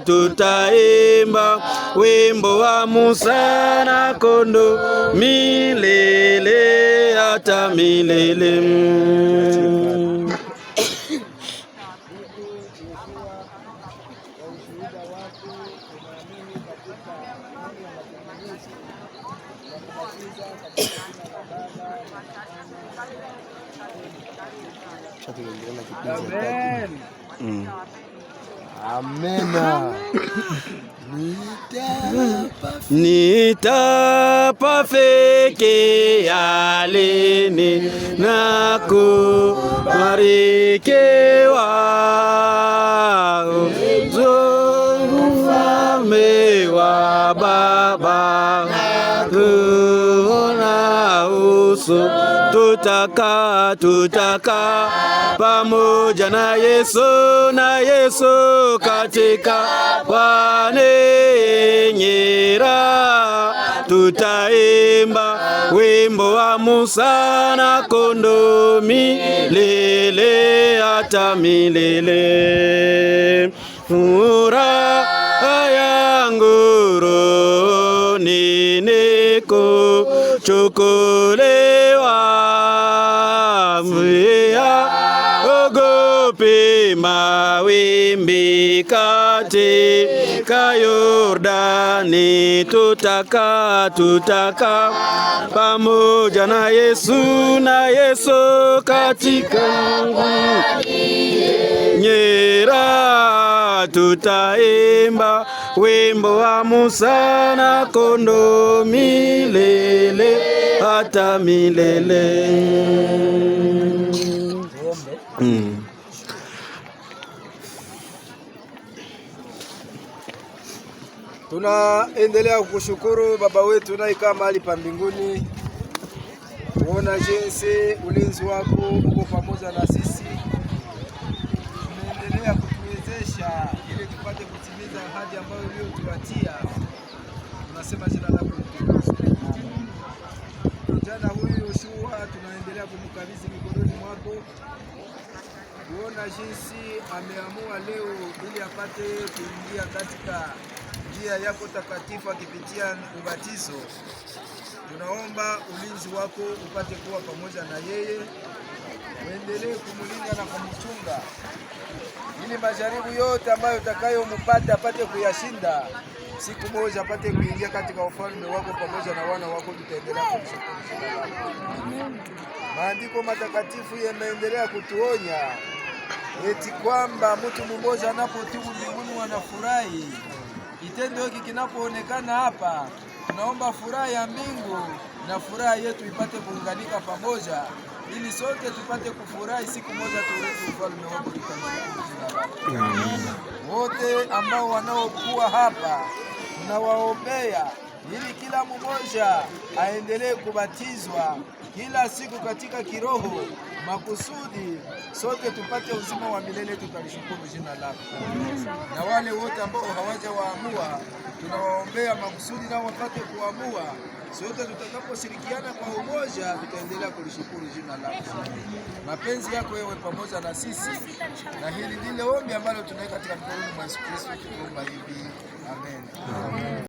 tutaimba wimbo wa Musa na kondoo milele hata milele. Amen. Nitapafeke yalini na kubarikiwa ufalme wa Baba kuona uso tutaka pamoja na Yesu katika wanenyera tutaimba wimbo wa Musa na kondoo milele hata milele. Furaha yangu rohoni ni kuchukuliwa, ogopi mawimbi katika Yordani, tutaka pamoja na Yesu katika nyera tutaimba wimbo wa Musa na kondoo milele hata milele. Tunaendelea kukushukuru Baba wetu unaikaa mahali pa mbinguni, kuona jinsi ulinzi wako uko pamoja na sisi. Tunaendelea kutuwezesha ili tupate kutimiza ahadi ambayo uliyotupatia. Tunasema jina lako litukuzwe. Kijana huyu Yoshua tunaendelea kumkabidhi mikononi mwako, kuona jinsi ameamua leo ili apate kuingia katika njia yako takatifu akipitia ubatizo. Tunaomba ulinzi wako upate kuwa pamoja na yeye, uendelee kumlinda na kumchunga ili majaribu yote ambayo utakayompata apate kuyashinda. Siku moja apate kuingia katika ufalme wako pamoja na wana wako. Tutaendelea kumshukuru. Maandiko matakatifu yameendelea kutuonya eti kwamba mtu mmoja anapotubu mbinguni wanafurahi. Kitendo hiki kinapoonekana hapa, tunaomba furaha ya mbingu na furaha yetu ipate kuunganika pamoja, ili sote tupate kufurahi siku moja turithi ufalme wako. Wote ambao wanaokuwa hapa tunawaombea ili kila mmoja aendelee kubatizwa kila siku katika kiroho, makusudi sote tupate uzima wa milele. Tutalishukuru jina lako. Na wale wote ambao hawajawaamua tunawaombea makusudi nao wapate kuamua. Sote tutakaposhirikiana kwa umoja tutaendelea kulishukuru jina lako. Mapenzi yako yawe pamoja na sisi, na hili ndilo ombi ambalo tunaweka katika mkono wa Yesu Kristo, tunaomba hivi. Amen.